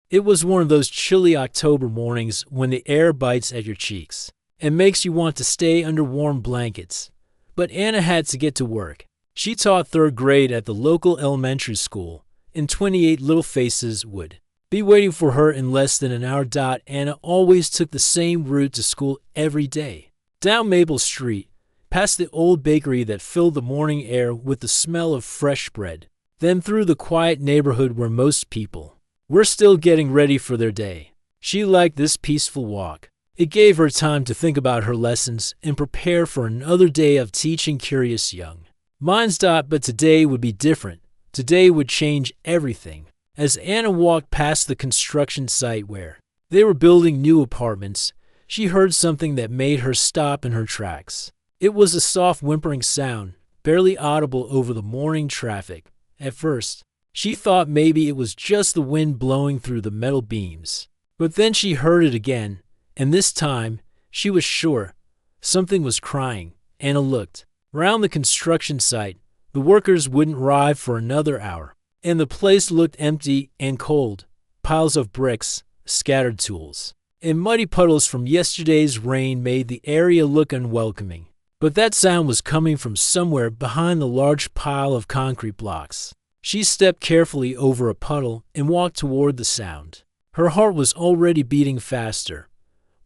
It was one of those chilly October mornings when the air bites at your cheeks and makes you want to stay under warm blankets. But Anna had to get to work. She taught third grade at the local elementary school, and 28 little faces would be waiting for her in less than an hour. Anna always took the same route to school every day. Down Maple Street, past the old bakery that filled the morning air with the smell of fresh bread, then through the quiet neighborhood where most people were still getting ready for their day. She liked this peaceful walk. It gave her time to think about her lessons and prepare for another day of teaching curious young minds. But today would be different. Today would change everything. As Anna walked past the construction site where they were building new apartments, she heard something that made her stop in her tracks. It was a soft whimpering sound, barely audible over the morning traffic. At first, she thought maybe it was just the wind blowing through the metal beams. But then she heard it again, and this time, she was sure something was crying. Anna looked around the construction site. The workers wouldn't arrive for another hour, and the place looked empty and cold. Piles of bricks, scattered tools, and muddy puddles from yesterday's rain made the area look unwelcoming. But that sound was coming from somewhere behind the large pile of concrete blocks. She stepped carefully over a puddle and walked toward the sound. Her heart was already beating faster.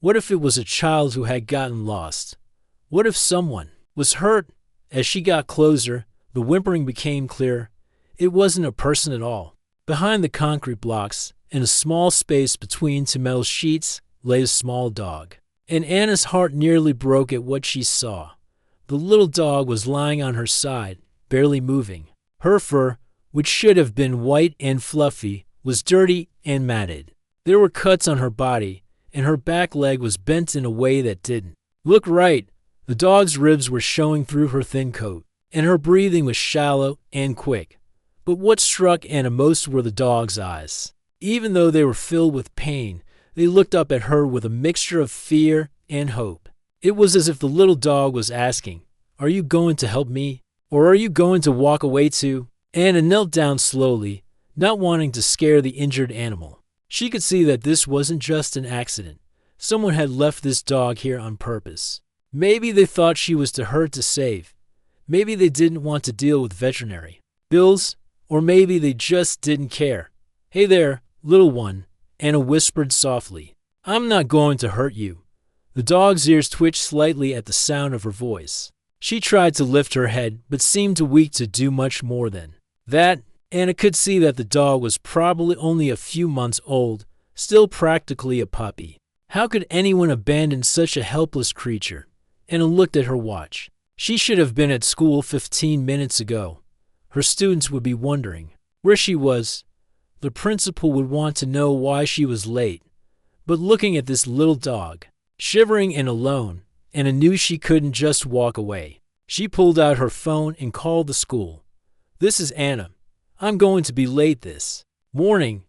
What if it was a child who had gotten lost? What if someone was hurt? As she got closer, the whimpering became clear. It wasn't a person at all. Behind the concrete blocks, in a small space between two metal sheets, lay a small dog. And Anna's heart nearly broke at what she saw. The little dog was lying on her side, barely moving. Her fur, which should have been white and fluffy, was dirty and matted. There were cuts on her body, and her back leg was bent in a way that didn't look right. The dog's ribs were showing through her thin coat, and her breathing was shallow and quick. But what struck Anna most were the dog's eyes. Even though they were filled with pain, they looked up at her with a mixture of fear and hope. It was as if the little dog was asking, "Are you going to help me? Or are you going to walk away too?" Anna knelt down slowly, not wanting to scare the injured animal. She could see that this wasn't just an accident. Someone had left this dog here on purpose. Maybe they thought she was too hurt to save. Maybe they didn't want to deal with veterinary bills, or maybe they just didn't care. "Hey there, little one," Anna whispered softly. "I'm not going to hurt you." The dog's ears twitched slightly at the sound of her voice. She tried to lift her head, but seemed too weak to do much more than that. Anna could see that the dog was probably only a few months old, still practically a puppy. How could anyone abandon such a helpless creature? Anna looked at her watch. She should have been at school 15 minutes ago. Her students would be wondering where she was. The principal would want to know why she was late. But looking at this little dog, shivering and alone, Anna knew she couldn't just walk away. She pulled out her phone and called the school. "This is Anna. I'm going to be late this morning.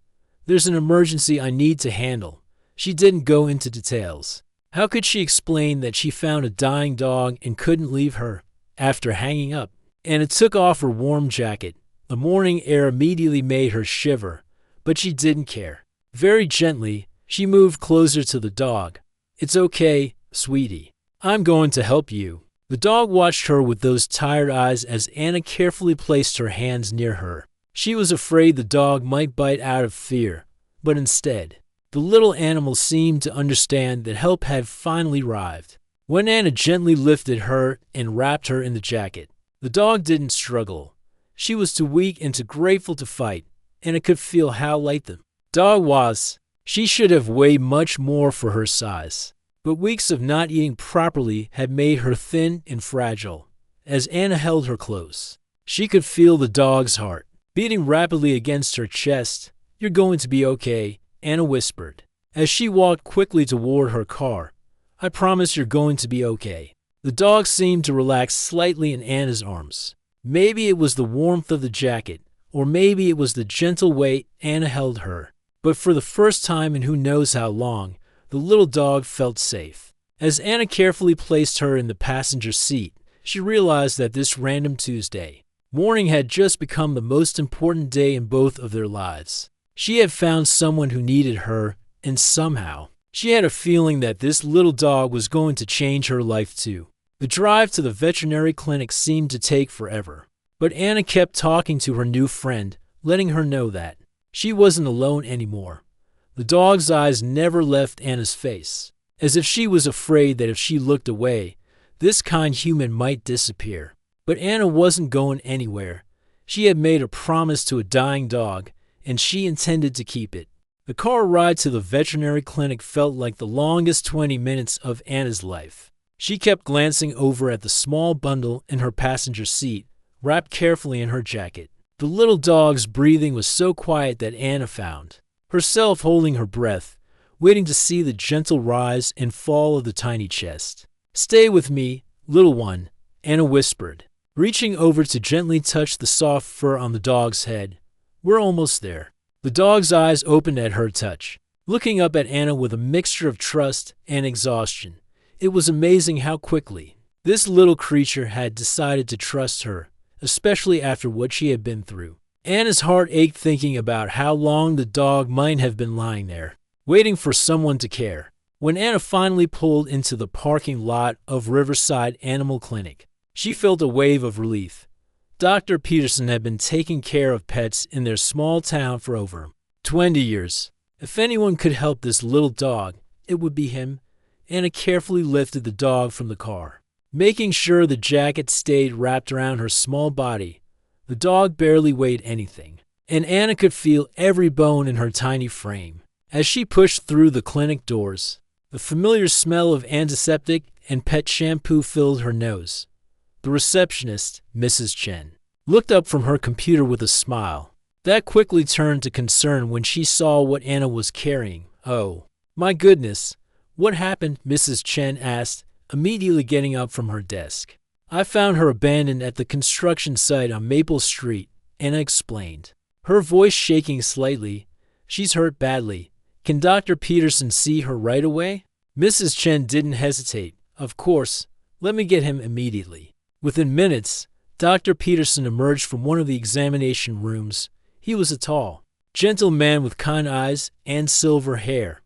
There's an emergency I need to handle." She didn't go into details. How could she explain that she found a dying dog and couldn't leave her? After hanging up, Anna took off her warm jacket. The morning air immediately made her shiver, but she didn't care. Very gently, she moved closer to the dog. "It's okay, sweetie. I'm going to help you." The dog watched her with those tired eyes as Anna carefully placed her hands near her. She was afraid the dog might bite out of fear, but instead, the little animal seemed to understand that help had finally arrived. When Anna gently lifted her and wrapped her in the jacket, the dog didn't struggle. She was too weak and too grateful to fight, and it could feel how light the dog was. She should have weighed much more for her size, but weeks of not eating properly had made her thin and fragile. As Anna held her close, she could feel the dog's heart beating rapidly against her chest. "You're going to be okay," Anna whispered, as she walked quickly toward her car. "I promise you're going to be okay." The dog seemed to relax slightly in Anna's arms. Maybe it was the warmth of the jacket, or maybe it was the gentle way Anna held her. But for the first time in who knows how long, the little dog felt safe. As Anna carefully placed her in the passenger seat, she realized that this random Tuesday morning had just become the most important day in both of their lives. She had found someone who needed her, and somehow, she had a feeling that this little dog was going to change her life too. The drive to the veterinary clinic seemed to take forever, but Anna kept talking to her new friend, letting her know that she wasn't alone anymore. The dog's eyes never left Anna's face, as if she was afraid that if she looked away, this kind human might disappear. But Anna wasn't going anywhere. She had made a promise to a dying dog, and she intended to keep it. The car ride to the veterinary clinic felt like the longest 20 minutes of Anna's life. She kept glancing over at the small bundle in her passenger seat, wrapped carefully in her jacket. The little dog's breathing was so quiet that Anna found herself holding her breath, waiting to see the gentle rise and fall of the tiny chest. "Stay with me, little one," Anna whispered, reaching over to gently touch the soft fur on the dog's head. "We're almost there." The dog's eyes opened at her touch, looking up at Anna with a mixture of trust and exhaustion. It was amazing how quickly this little creature had decided to trust her, especially after what she had been through. Anna's heart ached thinking about how long the dog might have been lying there, waiting for someone to care. When Anna finally pulled into the parking lot of Riverside Animal Clinic, she felt a wave of relief. Dr. Peterson had been taking care of pets in their small town for over 20 years. If anyone could help this little dog, it would be him. Anna carefully lifted the dog from the car, making sure the jacket stayed wrapped around her small body. The dog barely weighed anything, and Anna could feel every bone in her tiny frame. As she pushed through the clinic doors, the familiar smell of antiseptic and pet shampoo filled her nose. The receptionist, Mrs. Chen, looked up from her computer with a smile. That quickly turned to concern when she saw what Anna was carrying. "Oh, my goodness, what happened?" Mrs. Chen asked, immediately getting up from her desk. "I found her abandoned at the construction site on Maple Street," Anna explained, her voice shaking slightly. "She's hurt badly. Can Dr. Peterson see her right away?" Mrs. Chen didn't hesitate. "Of course, let me get him immediately." Within minutes, Dr. Peterson emerged from one of the examination rooms. He was a tall, gentle man with kind eyes and silver hair.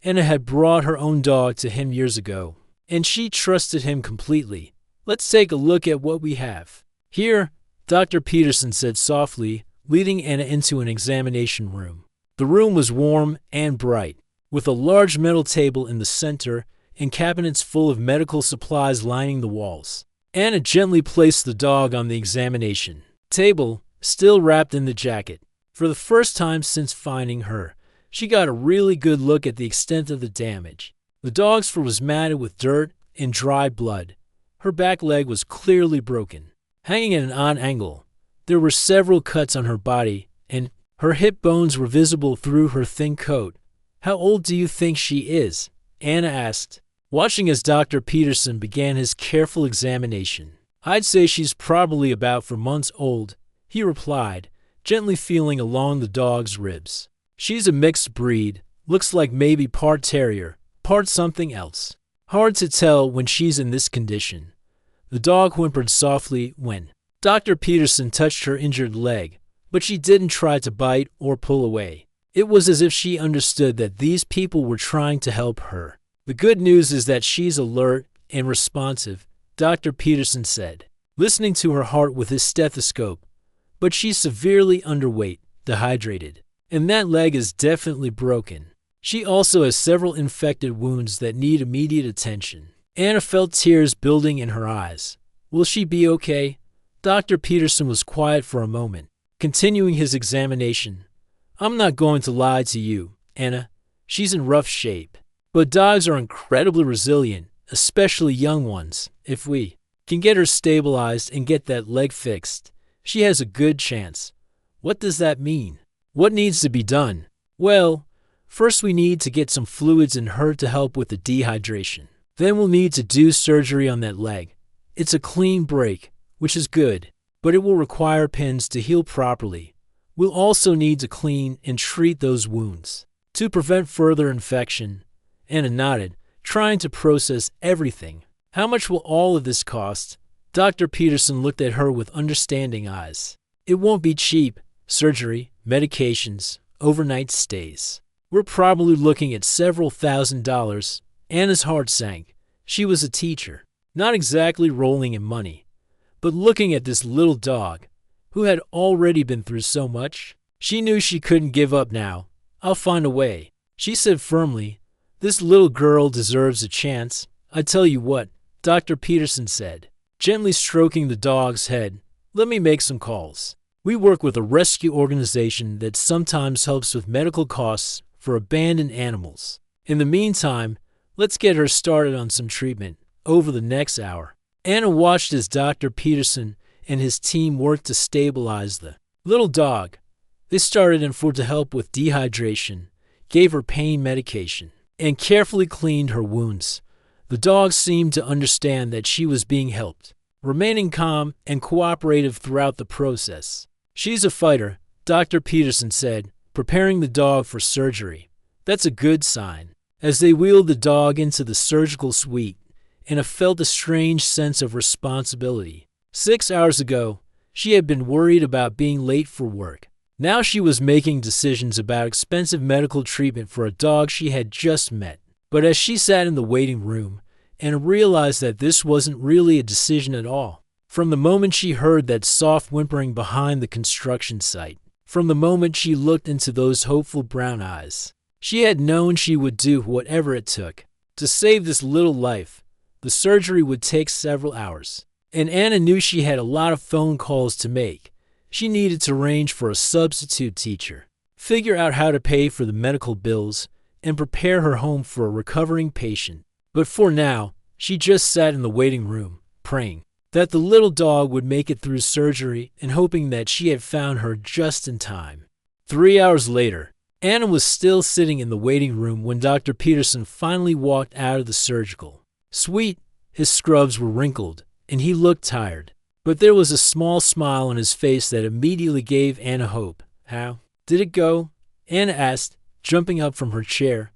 Anna had brought her own dog to him years ago, and she trusted him completely. "Let's take a look at what we have." "Here," Dr. Peterson said softly, leading Anna into an examination room. The room was warm and bright, with a large metal table in the center and cabinets full of medical supplies lining the walls. Anna gently placed the dog on the examination table, still wrapped in the jacket. For the first time since finding her, she got a really good look at the extent of the damage. The dog's fur was matted with dirt and dried blood. Her back leg was clearly broken, hanging at an odd angle. There were several cuts on her body, and her hip bones were visible through her thin coat. "How old do you think she is?" Anna asked, watching as Dr. Peterson began his careful examination. "I'd say she's probably about 4 months old," he replied, gently feeling along the dog's ribs. "She's a mixed breed, looks like maybe part terrier, part something else. Hard to tell when she's in this condition." The dog whimpered softly when Dr. Peterson touched her injured leg, but she didn't try to bite or pull away. It was as if she understood that these people were trying to help her. "The good news is that she's alert and responsive," Dr. Peterson said, listening to her heart with his stethoscope. "But she's severely underweight, dehydrated, and that leg is definitely broken. She also has several infected wounds that need immediate attention." Anna felt tears building in her eyes. "Will she be okay?" Dr. Peterson was quiet for a moment, continuing his examination. "I'm not going to lie to you, Anna. She's in rough shape. But dogs are incredibly resilient, especially young ones. If we can get her stabilized and get that leg fixed, she has a good chance." "What does that mean? What needs to be done?" "Well, first we need to get some fluids in her to help with the dehydration. Then we'll need to do surgery on that leg. It's a clean break, which is good, but it will require pins to heal properly. We'll also need to clean and treat those wounds to prevent further infection." Anna nodded, trying to process everything. "How much will all of this cost?" Dr. Peterson looked at her with understanding eyes. "It won't be cheap. Surgery, medications, overnight stays. We're probably looking at several $1,000s. Anna's heart sank. She was a teacher, not exactly rolling in money, but looking at this little dog, who had already been through so much, she knew she couldn't give up now. I'll find a way, she said firmly. This little girl deserves a chance. I tell you what, Dr. Peterson said, gently stroking the dog's head. Let me make some calls. We work with a rescue organization that sometimes helps with medical costs for abandoned animals. In the meantime, let's get her started on some treatment over the next hour. Anna watched as Dr. Peterson and his team worked to stabilize the little dog. They started in to help with dehydration, gave her pain medication, and carefully cleaned her wounds. The dog seemed to understand that she was being helped, remaining calm and cooperative throughout the process. She's a fighter, Dr. Peterson said, preparing the dog for surgery. That's a good sign. As they wheeled the dog into the surgical suite, Anna felt a strange sense of responsibility. 6 hours ago, she had been worried about being late for work. Now she was making decisions about expensive medical treatment for a dog she had just met. But as she sat in the waiting room, Anna realized that this wasn't really a decision at all. From the moment she heard that soft whimpering behind the construction site, from the moment she looked into those hopeful brown eyes, she had known she would do whatever it took to save this little life. The surgery would take several hours, and Anna knew she had a lot of phone calls to make. She needed to arrange for a substitute teacher, figure out how to pay for the medical bills, and prepare her home for a recovering patient. But for now, she just sat in the waiting room, praying that the little dog would make it through surgery and hoping that she had found her just in time. 3 hours later, Anna was still sitting in the waiting room when Dr. Peterson finally walked out of the surgical suite. His scrubs were wrinkled, and he looked tired. But there was a small smile on his face that immediately gave Anna hope. How did it go? Anna asked, jumping up from her chair.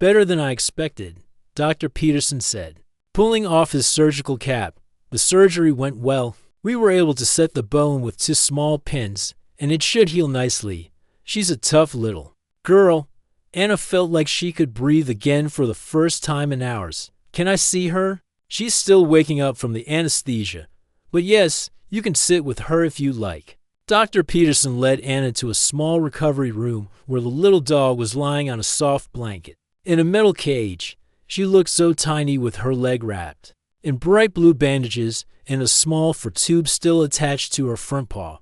Better than I expected, Dr. Peterson said, pulling off his surgical cap. The surgery went well. We were able to set the bone with 2 small pins, and it should heal nicely. She's a tough little girl. Anna felt like she could breathe again for the first time in hours. Can I see her? She's still waking up from the anesthesia. But yes, you can sit with her if you like. Dr. Peterson led Anna to a small recovery room where the little dog was lying on a soft blanket. In a metal cage, she looked so tiny with her leg wrapped in bright blue bandages and a small fur tube still attached to her front paw.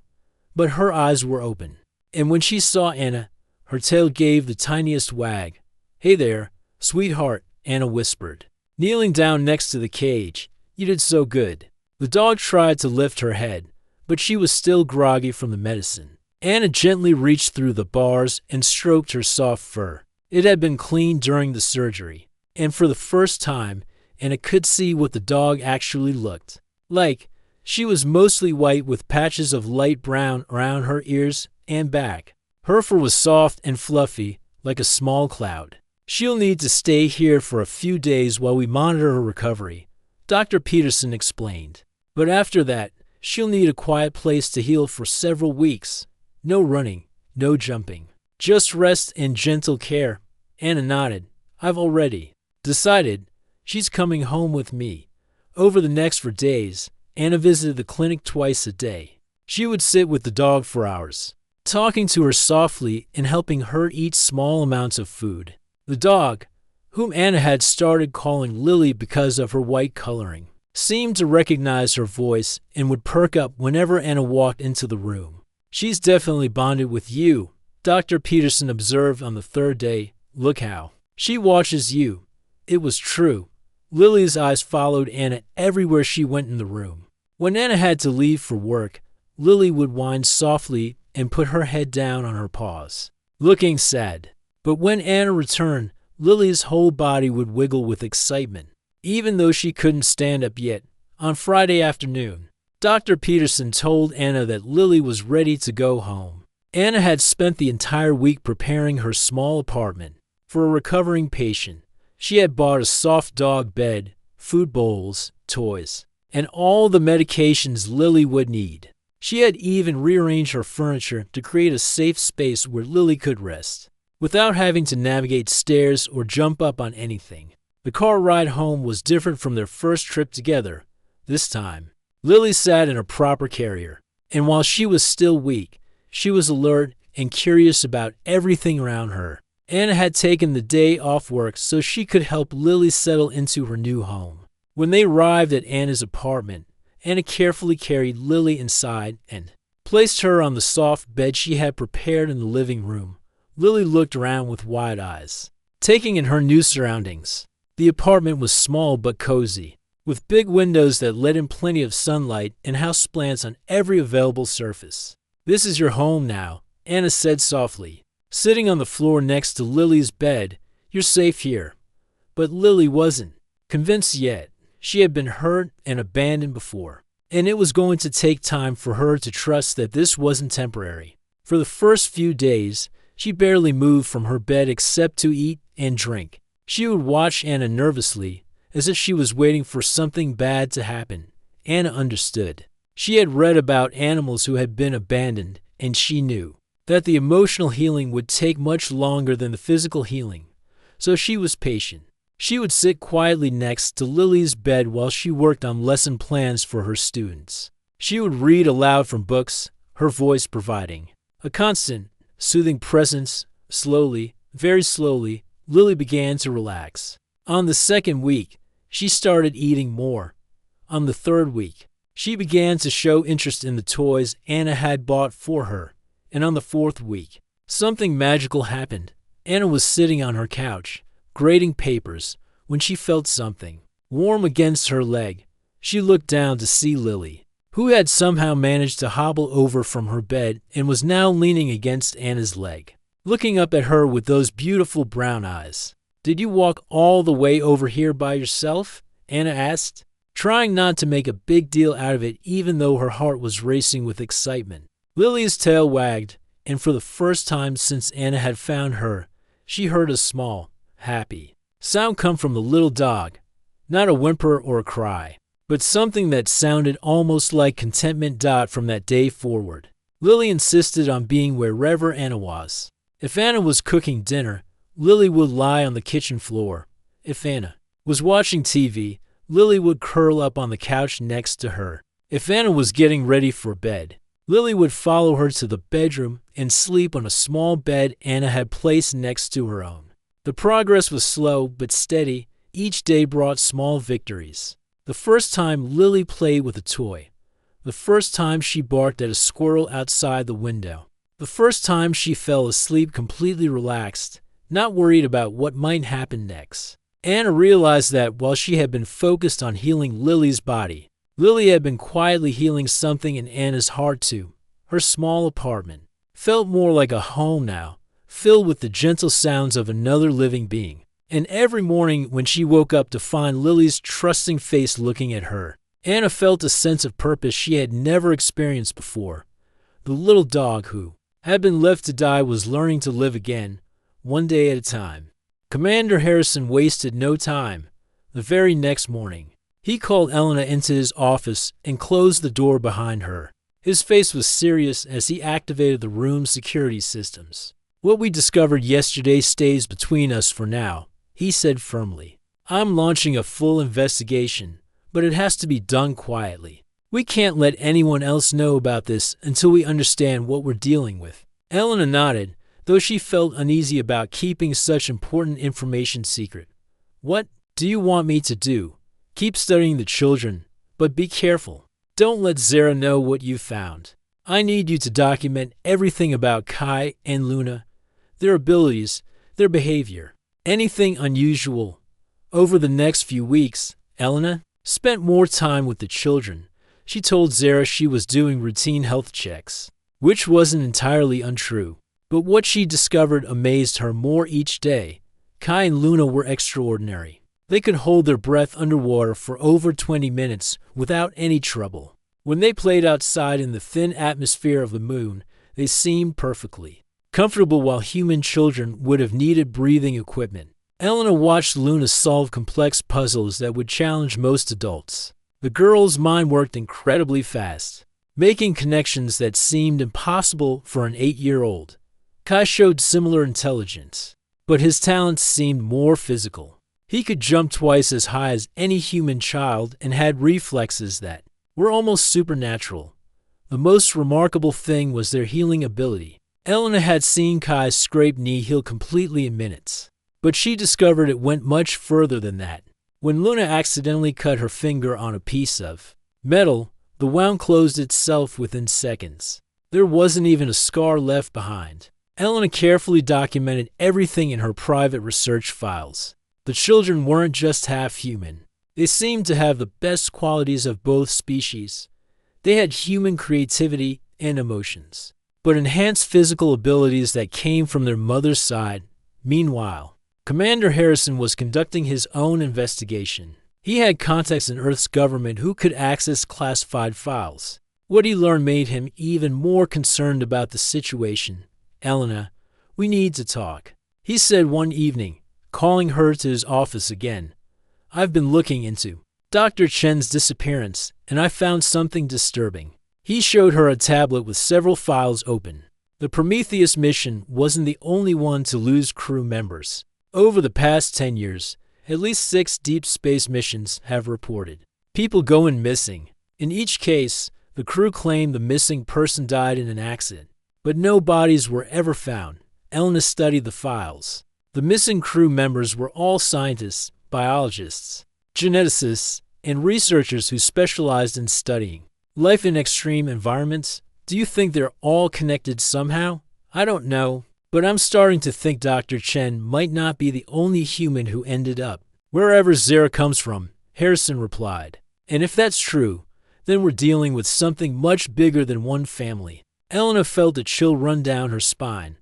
But her eyes were open, and when she saw Anna, her tail gave the tiniest wag. Hey there, sweetheart, Anna whispered, kneeling down next to the cage. You did so good. The dog tried to lift her head, but she was still groggy from the medicine. Anna gently reached through the bars and stroked her soft fur. It had been cleaned during the surgery, and for the first time, Anna could see what the dog actually looked like. She was mostly white with patches of light brown around her ears and back. Her fur was soft and fluffy, like a small cloud. She'll need to stay here for a few days while we monitor her recovery, Dr. Peterson explained. But after that, she'll need a quiet place to heal for several weeks. No running, no jumping. Just rest and gentle care. Anna nodded. I've already decided she's coming home with me. Over the next 4 days, Anna visited the clinic twice a day. She would sit with the dog for hours, talking to her softly and helping her eat small amounts of food. The dog, whom Anna had started calling Lily because of her white coloring, seemed to recognize her voice and would perk up whenever Anna walked into the room. She's definitely bonded with you, Dr. Peterson observed on the 3rd day. Look how she watches you. It was true. Lily's eyes followed Anna everywhere she went in the room. When Anna had to leave for work, Lily would whine softly and put her head down on her paws, looking sad. But when Anna returned, Lily's whole body would wiggle with excitement. Even though she couldn't stand up yet, on Friday afternoon, Dr. Peterson told Anna that Lily was ready to go home. Anna had spent the entire week preparing her small apartment for a recovering patient. She had bought a soft dog bed, food bowls, toys, and all the medications Lily would need. She had even rearranged her furniture to create a safe space where Lily could rest, without having to navigate stairs or jump up on anything. The car ride home was different from their first trip together. This time, Lily sat in a proper carrier, and while she was still weak, she was alert and curious about everything around her. Anna had taken the day off work so she could help Lily settle into her new home. When they arrived at Anna's apartment, Anna carefully carried Lily inside and placed her on the soft bed she had prepared in the living room. Lily looked around with wide eyes, taking in her new surroundings. The apartment was small but cozy, with big windows that let in plenty of sunlight and houseplants on every available surface. "This is your home now," Anna said softly, sitting on the floor next to Lily's bed. "You're safe here." But Lily wasn't convinced yet. She had been hurt and abandoned before, and it was going to take time for her to trust that this wasn't temporary. For the first few days, she barely moved from her bed except to eat and drink. She would watch Anna nervously, as if she was waiting for something bad to happen. Anna understood. She had read about animals who had been abandoned, and she knew that the emotional healing would take much longer than the physical healing, so she was patient. She would sit quietly next to Lily's bed while she worked on lesson plans for her students. She would read aloud from books, her voice providing a constant, soothing presence. Slowly, very slowly, Lily began to relax. On the second week, she started eating more. On the third week, she began to show interest in the toys Anna had bought for her. And on the fourth week, something magical happened. Anna was sitting on her couch, grading papers, when she felt something warm against her leg. She looked down to see Lily, who had somehow managed to hobble over from her bed and was now leaning against Anna's leg, looking up at her with those beautiful brown eyes. "Did you walk all the way over here by yourself?" Anna asked, trying not to make a big deal out of it even though her heart was racing with excitement. Lily's tail wagged, and for the first time since Anna had found her, she heard a small, happy sound come from the little dog. Not a whimper or a cry, but something that sounded almost like contentment. From that day forward, Lily insisted on being wherever Anna was. If Anna was cooking dinner, Lily would lie on the kitchen floor. If Anna was watching TV, Lily would curl up on the couch next to her. If Anna was getting ready for bed, Lily would follow her to the bedroom and sleep on a small bed Anna had placed next to her own. The progress was slow but steady. Each day brought small victories. The first time Lily played with a toy. The first time she barked at a squirrel outside the window. The first time she fell asleep completely relaxed, not worried about what might happen next. Anna realized that while she had been focused on healing Lily's body, Lily had been quietly healing something in Anna's heart too. Her small apartment felt more like a home now, filled with the gentle sounds of another living being. And every morning when she woke up to find Lily's trusting face looking at her, Anna felt a sense of purpose she had never experienced before. The little dog who had been left to die was learning to live again, one day at a time. Commander Harrison wasted no time. The very next morning, he called Elena into his office and closed the door behind her. His face was serious as he activated the room's security systems. "What we discovered yesterday stays between us for now," he said firmly. "I'm launching a full investigation, but it has to be done quietly. We can't let anyone else know about this until we understand what we're dealing with." Elena nodded, though she felt uneasy about keeping such important information secret. "What do you want me to do?" "Keep studying the children, but be careful. Don't let Zara know what you found. I need you to document everything about Kai and Luna, their abilities, their behavior, anything unusual." Over the next few weeks, Elena spent more time with the children. She told Zara she was doing routine health checks, which wasn't entirely untrue. But what she discovered amazed her more each day. Kai and Luna were extraordinary. They could hold their breath underwater for over 20 minutes without any trouble. When they played outside in the thin atmosphere of the moon, they seemed perfectly comfortable while human children would have needed breathing equipment. Elena watched Luna solve complex puzzles that would challenge most adults. The girl's mind worked incredibly fast. making connections that seemed impossible for an 8-year-old. Kai showed similar intelligence, but his talents seemed more physical. He could jump twice as high as any human child and had reflexes that were almost supernatural. The most remarkable thing was their healing ability. Elena had seen Kai's scraped knee heal completely in minutes, but she discovered it went much further than that. When Luna accidentally cut her finger on a piece of metal, the wound closed itself within seconds. There wasn't even a scar left behind. Elena carefully documented everything in her private research files. The children weren't just half human. They seemed to have the best qualities of both species. They had human creativity and emotions, but enhanced physical abilities that came from their mother's side. Meanwhile, Commander Harrison was conducting his own investigation. He had contacts in Earth's government who could access classified files. What he learned made him even more concerned about the situation. "Elena, we need to talk," he said one evening, calling her to his office again. "I've been looking into Dr. Chen's disappearance, and I found something disturbing." He showed her a tablet with several files open. The Prometheus mission wasn't the only one to lose crew members. Over the past 10 years, at least 6 deep space missions have reported people going missing. In each case, the crew claimed the missing person died in an accident, but no bodies were ever found. Elena studied the files. The missing crew members were all scientists, biologists, geneticists, and researchers who specialized in studying life in extreme environments. Do you think they're all connected somehow? I don't know, but I'm starting to think Dr. Chen might not be the only human who ended up wherever Zara comes from, Harrison replied. And if that's true, then we're dealing with something much bigger than one family. Elena felt a chill run down her spine.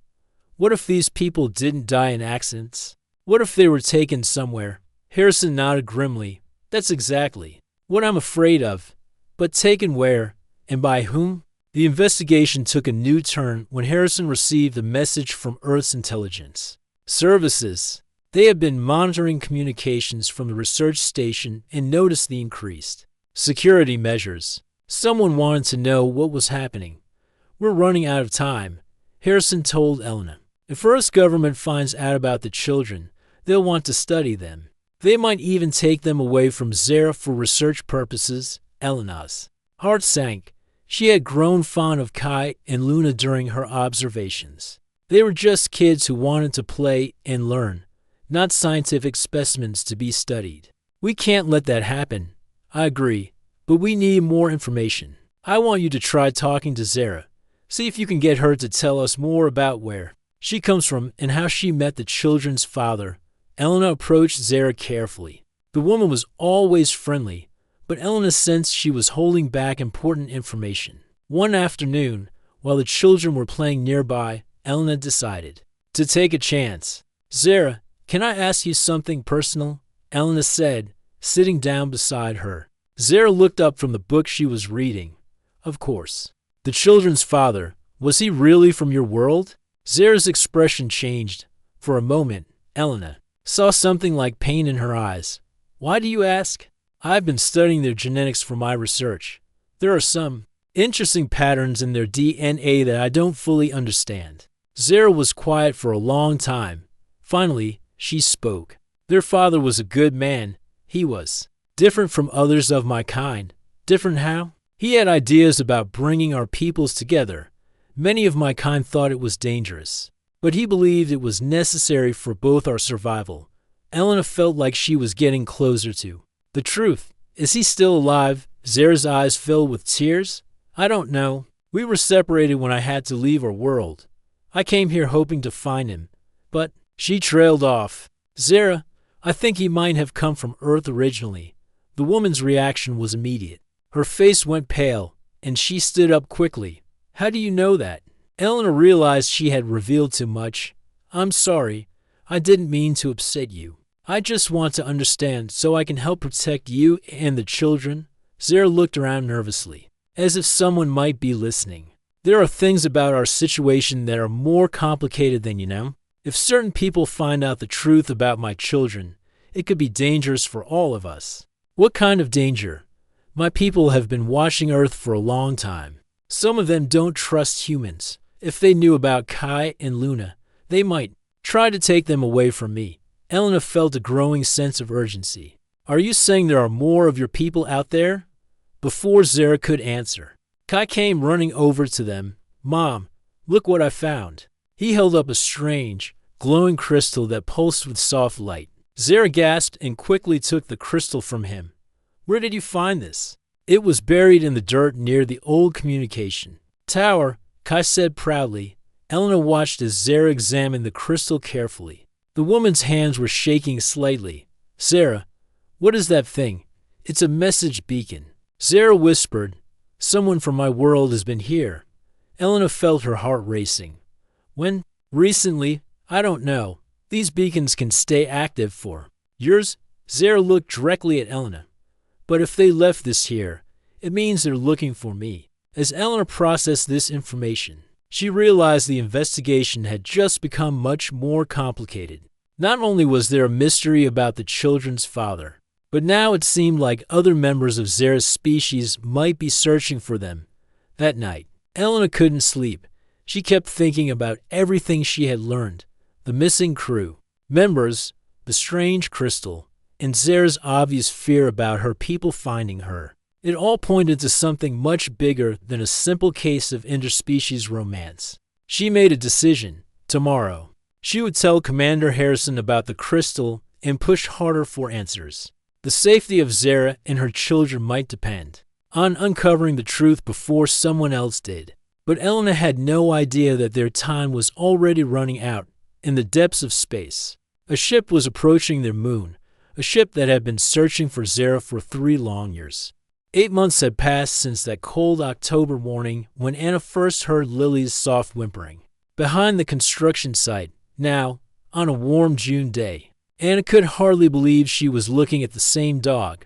What if these people didn't die in accidents? What if they were taken somewhere? Harrison nodded grimly. That's exactly what I'm afraid of. But taken where, and by whom? The investigation took a new turn when Harrison received a message from Earth's intelligence services. They had been monitoring communications from the research station and noticed the increased security measures. Someone wanted to know what was happening. We're running out of time, Harrison told Elena. If Earth's government finds out about the children, they'll want to study them. They might even take them away from Zara for research purposes. Elena's heart sank. She had grown fond of Kai and Luna during her observations. They were just kids who wanted to play and learn, not scientific specimens to be studied. We can't let that happen. I agree, but we need more information. I want you to try talking to Zara. See if you can get her to tell us more about where she comes from and how she met the children's father. Elena approached Zara carefully. The woman was always friendly, but Elena sensed she was holding back important information. One afternoon, while the children were playing nearby, Elena decided to take a chance. Zara, can I ask you something personal? Elena said, sitting down beside her. Zara looked up from the book she was reading. Of course. The children's father, was he really from your world? Zara's expression changed. For a moment, Elena saw something like pain in her eyes. Why do you ask? I've been studying their genetics for my research. There are some interesting patterns in their DNA that I don't fully understand. Zara was quiet for a long time. Finally, she spoke. Their father was a good man. He was different from others of my kind. Different how? He had ideas about bringing our peoples together. Many of my kind thought it was dangerous, but he believed it was necessary for both our survival. Elena felt like she was getting closer to the truth. Is he still alive? Zara's eyes filled with tears. I don't know. We were separated when I had to leave our world. I came here hoping to find him, but she trailed off. Zara, I think he might have come from Earth originally. The woman's reaction was immediate. Her face went pale, and she stood up quickly. How do you know that? Elena realized she had revealed too much. I'm sorry. I didn't mean to upset you. I just want to understand so I can help protect you and the children. Zara looked around nervously, as if someone might be listening. There are things about our situation that are more complicated than you know. If certain people find out the truth about my children, it could be dangerous for all of us. What kind of danger? My people have been watching Earth for a long time. Some of them don't trust humans. If they knew about Kai and Luna, they might try to take them away from me. Elena felt a growing sense of urgency. Are you saying there are more of your people out there? Before Zara could answer, Kai came running over to them. Mom, look what I found. He held up a strange, glowing crystal that pulsed with soft light. Zara gasped and quickly took the crystal from him. Where did you find this? It was buried in the dirt near the old communication tower, Kai said proudly. Elena watched as Zara examined the crystal carefully. The woman's hands were shaking slightly. Zara, what is that thing? It's a message beacon. Zara whispered, someone from my world has been here. Elena felt her heart racing. When? Recently? I don't know. These beacons can stay active for years. Zara looked directly at Elena. But if they left this here, it means they're looking for me. As Elena processed this information, she realized the investigation had just become much more complicated. Not only was there a mystery about the children's father, but now it seemed like other members of Zara's species might be searching for them. That night, Elena couldn't sleep. She kept thinking about everything she had learned. The missing crew, members, the strange crystal, and Zara's obvious fear about her people finding her. It all pointed to something much bigger than a simple case of interspecies romance. She made a decision. Tomorrow, she would tell Commander Harrison about the crystal and push harder for answers. The safety of Zara and her children might depend on uncovering the truth before someone else did. But Elena had no idea that their time was already running out in the depths of space. A ship was approaching their moon, a ship that had been searching for Zara for 3 long years. 8 months had passed since that cold October morning when Anna first heard Lily's soft whimpering. Behind the construction site, now, on a warm June day, Anna could hardly believe she was looking at the same dog.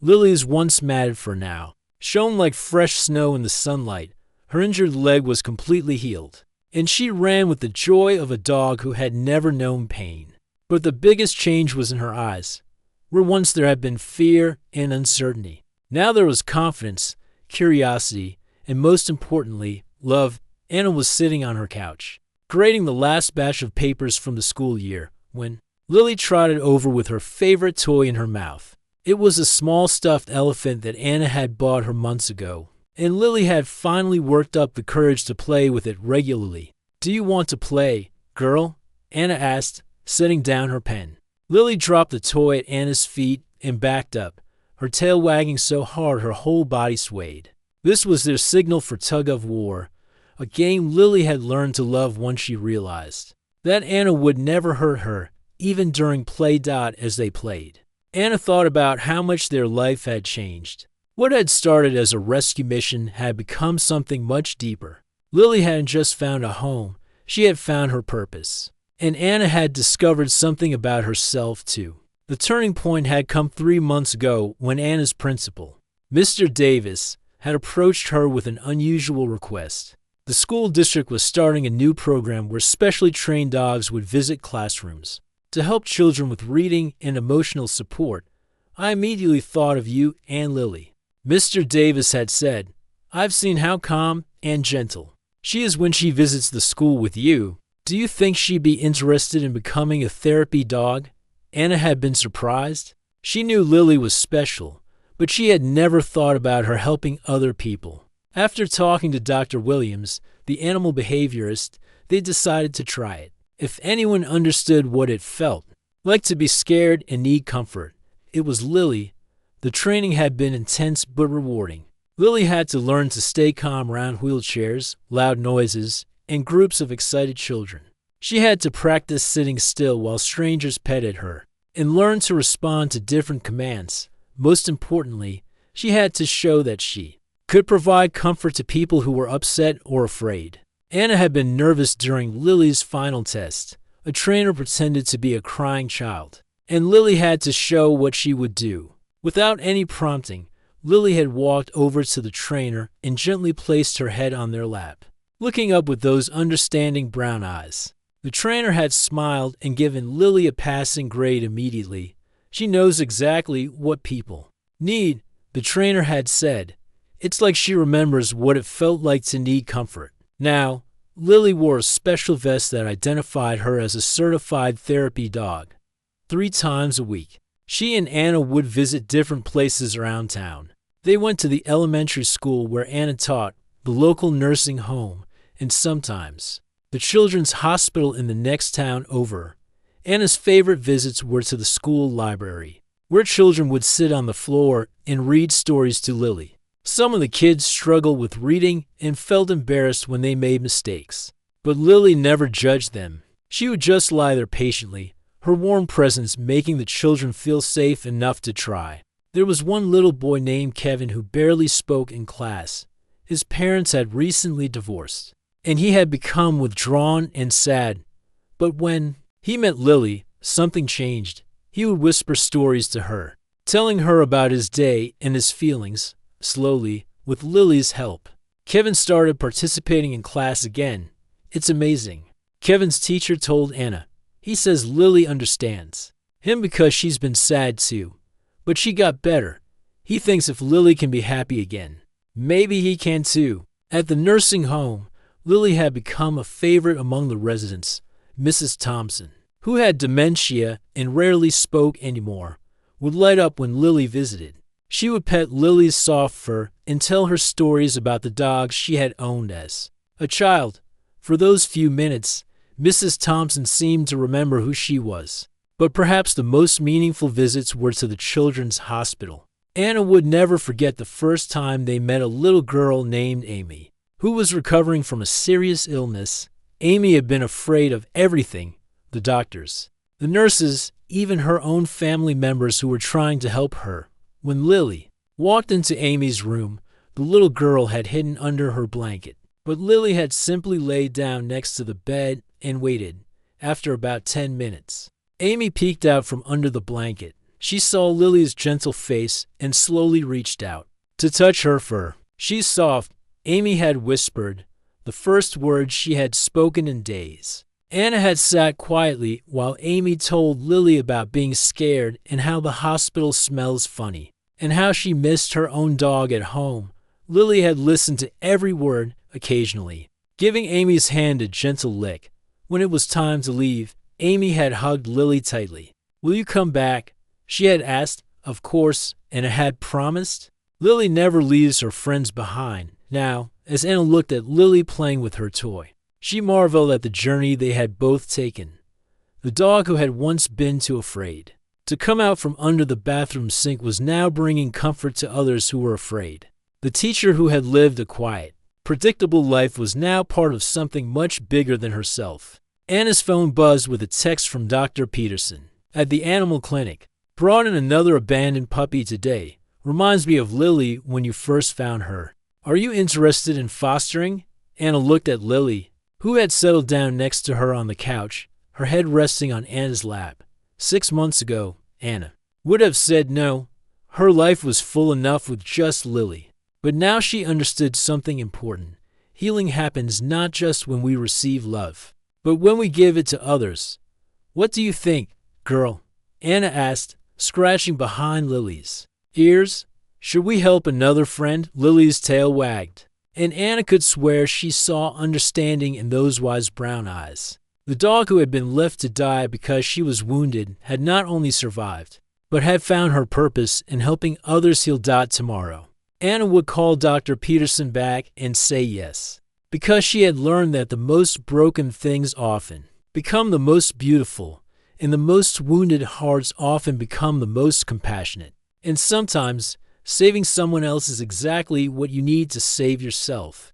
Lily's once matted fur now shone like fresh snow in the sunlight. Her injured leg was completely healed, and she ran with the joy of a dog who had never known pain. But the biggest change was in her eyes. Where once there had been fear and uncertainty, now there was confidence, curiosity, and most importantly, love. Anna was sitting on her couch, grading the last batch of papers from the school year, when Lily trotted over with her favorite toy in her mouth. It was a small stuffed elephant that Anna had bought her months ago, and Lily had finally worked up the courage to play with it regularly. Do you want to play, girl? Anna asked, setting down her pen. Lily dropped the toy at Anna's feet and backed up, her tail wagging so hard her whole body swayed. This was their signal for tug-of-war, a game Lily had learned to love once she realized that Anna would never hurt her, even during play. As they played, Anna thought about how much their life had changed. What had started as a rescue mission had become something much deeper. Lily hadn't just found a home, she had found her purpose. And Anna had discovered something about herself, too. The turning point had come 3 months ago when Anna's principal, Mr. Davis, had approached her with an unusual request. The school district was starting a new program where specially trained dogs would visit classrooms to help children with reading and emotional support. I immediately thought of you and Lily. Mr. Davis had said, I've seen how calm and gentle she is when she visits the school with you. Do you think she'd be interested in becoming a therapy dog? Anna had been surprised. She knew Lily was special, but she had never thought about her helping other people. After talking to Dr. Williams, the animal behaviorist, they decided to try it. If anyone understood what it felt like to be scared and need comfort, it was Lily. The training had been intense but rewarding. Lily had to learn to stay calm around wheelchairs, loud noises, and groups of excited children. She had to practice sitting still while strangers petted her, and learn to respond to different commands. Most importantly, she had to show that she could provide comfort to people who were upset or afraid. Anna had been nervous during Lily's final test. A trainer pretended to be a crying child, and Lily had to show what she would do. Without any prompting, Lily had walked over to the trainer and gently placed her head on their lap, looking up with those understanding brown eyes. The trainer had smiled and given Lily a passing grade immediately. She knows exactly what people need, the trainer had said. It's like she remembers what it felt like to need comfort. Now, Lily wore a special vest that identified her as a certified therapy dog. 3 times a week, she and Anna would visit different places around town. They went to the elementary school where Anna taught, the local nursing home, and sometimes the children's hospital in the next town over. Anna's favorite visits were to the school library, where children would sit on the floor and read stories to Lily. Some of the kids struggled with reading and felt embarrassed when they made mistakes. But Lily never judged them. She would just lie there patiently, her warm presence making the children feel safe enough to try. There was one little boy named Kevin who barely spoke in class. His parents had recently divorced, and he had become withdrawn and sad. But when he met Lily, something changed. He would whisper stories to her, telling her about his day and his feelings. Slowly, with Lily's help, Kevin started participating in class again. It's amazing. Kevin's teacher told Anna. He says Lily understands him because she's been sad too. But she got better. He thinks if Lily can be happy again, maybe he can too. At the nursing home, Lily had become a favorite among the residents. Mrs. Thompson, who had dementia and rarely spoke anymore, would light up when Lily visited. She would pet Lily's soft fur and tell her stories about the dogs she had owned as a child. For those few minutes, Mrs. Thompson seemed to remember who she was. But perhaps the most meaningful visits were to the children's hospital. Anna would never forget the first time they met a little girl named Amy, who was recovering from a serious illness. Amy had been afraid of everything: the doctors, the nurses, even her own family members who were trying to help her. When Lily walked into Amy's room, the little girl had hidden under her blanket. But Lily had simply laid down next to the bed and waited. After about 10 minutes, Amy peeked out from under the blanket. She saw Lily's gentle face and slowly reached out to touch her fur. "She's soft," Amy had whispered, the first words she had spoken in days. Anna had sat quietly while Amy told Lily about being scared and how the hospital smells funny, and how she missed her own dog at home. Lily had listened to every word, occasionally giving Amy's hand a gentle lick. When it was time to leave, Amy had hugged Lily tightly. "Will you come back?" she had asked. Of course, Anna had promised. Lily never leaves her friends behind. Now, as Anna looked at Lily playing with her toy, she marveled at the journey they had both taken. The dog who had once been too afraid to come out from under the bathroom sink was now bringing comfort to others who were afraid. The teacher who had lived a quiet, predictable life was now part of something much bigger than herself. Anna's phone buzzed with a text from Dr. Peterson at the animal clinic. "Brought in another abandoned puppy today. Reminds me of Lily when you first found her. Are you interested in fostering?" Anna looked at Lily, who had settled down next to her on the couch, her head resting on Anna's lap. 6 months ago, Anna would have said no. Her life was full enough with just Lily. But now she understood something important. Healing happens not just when we receive love, but when we give it to others. "What do you think, girl?" Anna asked, scratching behind Lily's ears. "Should we help another friend?" Lily's tail wagged, and Anna could swear she saw understanding in those wise brown eyes. The dog who had been left to die because she was wounded had not only survived, but had found her purpose in helping others heal. Tomorrow, Anna would call Dr. Peterson back and say yes, because she had learned that the most broken things often become the most beautiful, and the most wounded hearts often become the most compassionate. And sometimes, saving someone else is exactly what you need to save yourself.